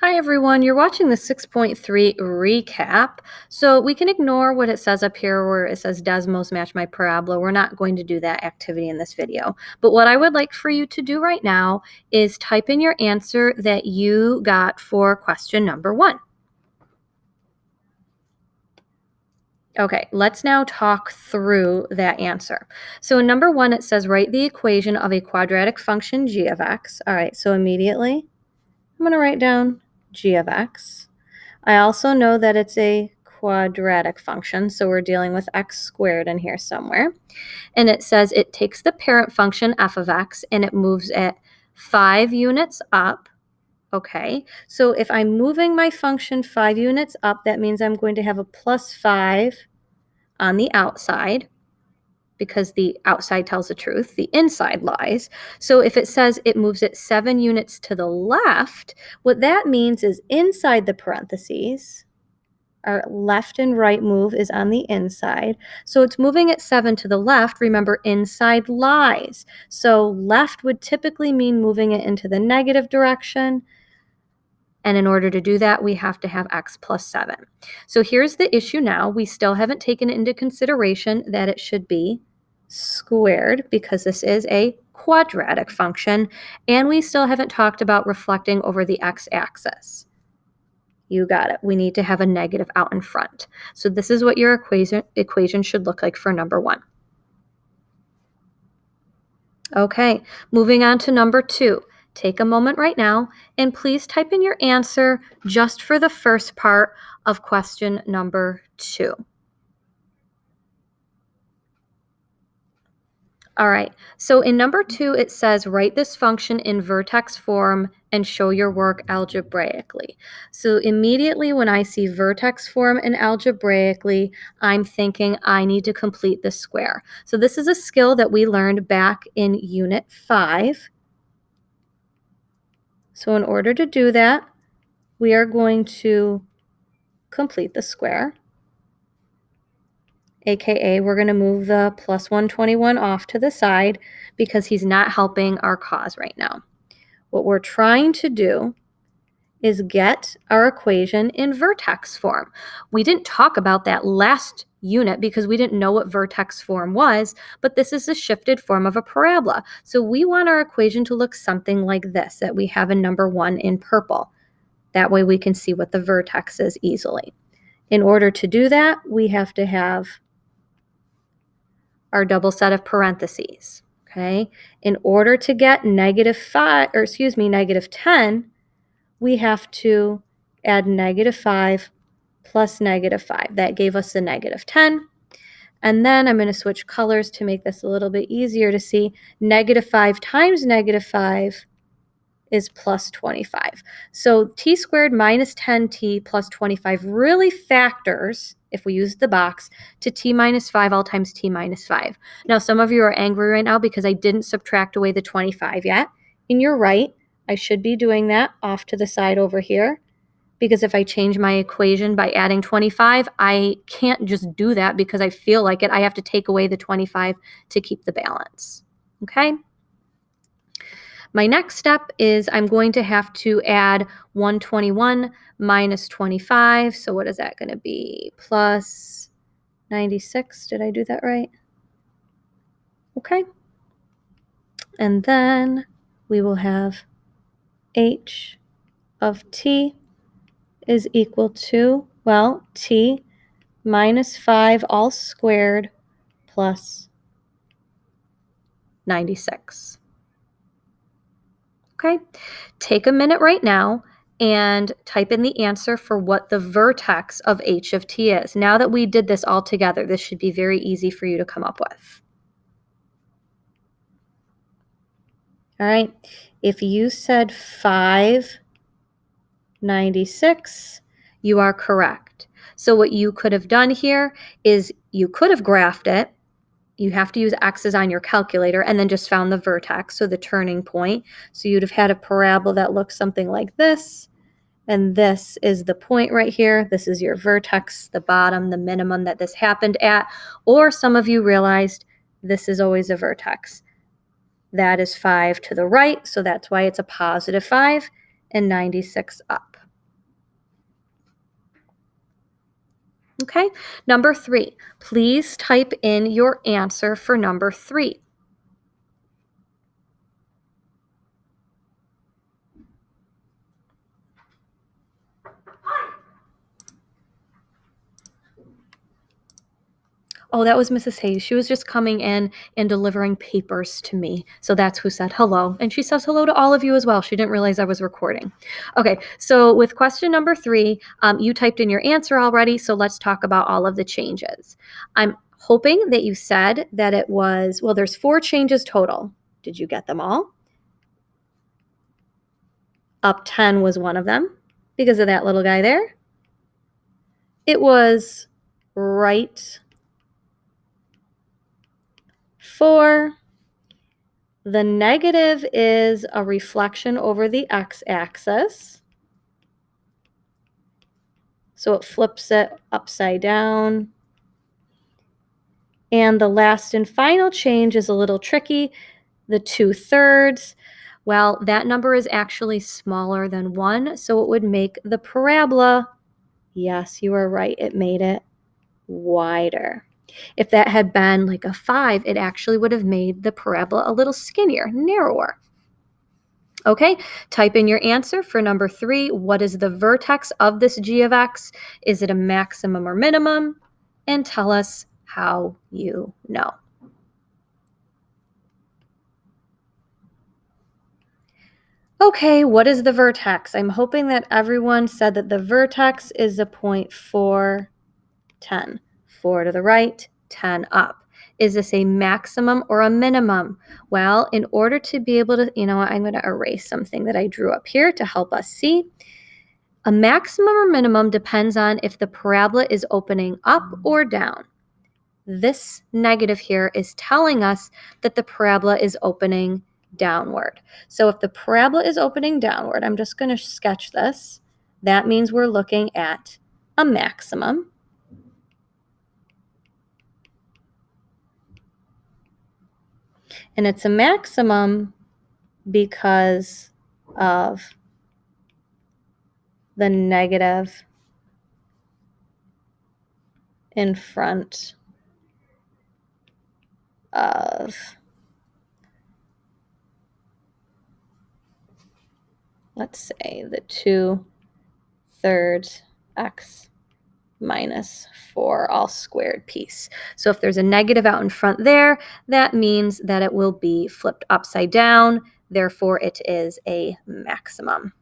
Hi everyone, you're watching the 6.3 recap. So we can ignore what it says up here where it says Desmos match my parabola. We're not going to do that activity in this video. But what I would like for you to do right now is type in your answer that you got for question number 1. Okay, let's now talk through that answer. So in number 1, it says write the equation of a quadratic function g of x. All right, so immediately I'm going to write down g of x. I also know that it's a quadratic function, so we're dealing with x squared in here somewhere. And it says it takes the parent function f of x and it moves it 5 units up. Okay, so if I'm moving my function 5 units up, that means I'm going to have a plus 5 on the outside because the outside tells the truth, the inside lies. So if it says it moves it 7 units to the left, what that means is inside the parentheses, our left and right move is on the inside. So it's moving at 7 to the left. Remember, inside lies. So left would typically mean moving it into the negative direction. And in order to do that, we have to have x plus 7. So here's the issue now. We still haven't taken into consideration that it should be squared because this is a quadratic function. And we still haven't talked about reflecting over the x-axis. You got it. We need to have a negative out in front. So this is what your equation should look like for number 1. Okay, moving on to number 2. Take a moment right now and please type in your answer just for the first part of question number 2. All right, so in number 2, it says write this function in vertex form and show your work algebraically. So immediately when I see vertex form and algebraically, I'm thinking I need to complete the square. So this is a skill that we learned back in Unit 5. So in order to do that, we are going to complete the square. AKA, we're going to move the plus 121 off to the side because he's not helping our cause right now. What we're trying to do is get our equation in vertex form. We didn't talk about that last unit because we didn't know what vertex form was, but this is a shifted form of a parabola. So we want our equation to look something like this that we have in number 1 in purple. That way we can see what the vertex is easily. In order to do that, we have to have our double set of parentheses, okay? In order to get negative 10, we have to add negative 5 plus negative 5. That gave us the negative 10. And then I'm going to switch colors to make this a little bit easier to see. Negative 5 times negative 5 is plus 25. So t squared minus 10t plus 25 really factors, if we use the box, to t minus 5 all times t minus 5. Now, some of you are angry right now because I didn't subtract away the 25 yet. And you're right. I should be doing that off to the side over here. Because if I change my equation by adding 25, I can't just do that because I feel like it. I have to take away the 25 to keep the balance. Okay? My next step is I'm going to have to add 121 minus 25. So what is that going to be? Plus 96. Did I do that right? Okay. And then we will have h of t is equal to, well, t minus 5 all squared plus 96. Okay, take a minute right now and type in the answer for what the vertex of h of t is. Now that we did this all together, this should be very easy for you to come up with. All right, if you said 596, you are correct. So what you could have done here is you could have graphed it. You have to use x's on your calculator and then just found the vertex, so the turning point. So you'd have had a parabola that looks something like this. And this is the point right here. This is your vertex, the bottom, the minimum that this happened at. Or some of you realized this is always a vertex. That is 5 to the right, so that's why it's a positive 5 and 96 up. Okay, number 3, please type in your answer for number 3. Oh, that was Mrs. Hayes. She was just coming in and delivering papers to me. So that's who said hello. And she says hello to all of you as well. She didn't realize I was recording. Okay, so with question number 3, you typed in your answer already. So let's talk about all of the changes. I'm hoping that you said that it was, well, there's 4 changes total. Did you get them all? Up 10 was one of them because of that little guy there. It was right 4. The negative is a reflection over the x-axis. So it flips it upside down. And the last and final change is a little tricky, the 2/3. Well, that number is actually smaller than 1, so it would make the parabola, yes, you are right, it made it wider. If that had been like a 5, it actually would have made the parabola a little skinnier, narrower. Okay, type in your answer for number 3. What is the vertex of this g of x? Is it a maximum or minimum? And tell us how you know. Okay, what is the vertex? I'm hoping that everyone said that the vertex is a point 4, 10. 4 to the right, 10 up. Is this a maximum or a minimum? Well, in order to be able to, you know what, I'm going to erase something that I drew up here to help us see. A maximum or minimum depends on if the parabola is opening up or down. This negative here is telling us that the parabola is opening downward. So if the parabola is opening downward, I'm just going to sketch this. That means we're looking at a maximum. And it's a maximum because of the negative in front of, let's say, the 2/3 x minus 4 all squared piece. So if there's a negative out in front there, that means that it will be flipped upside down. Therefore, it is a maximum.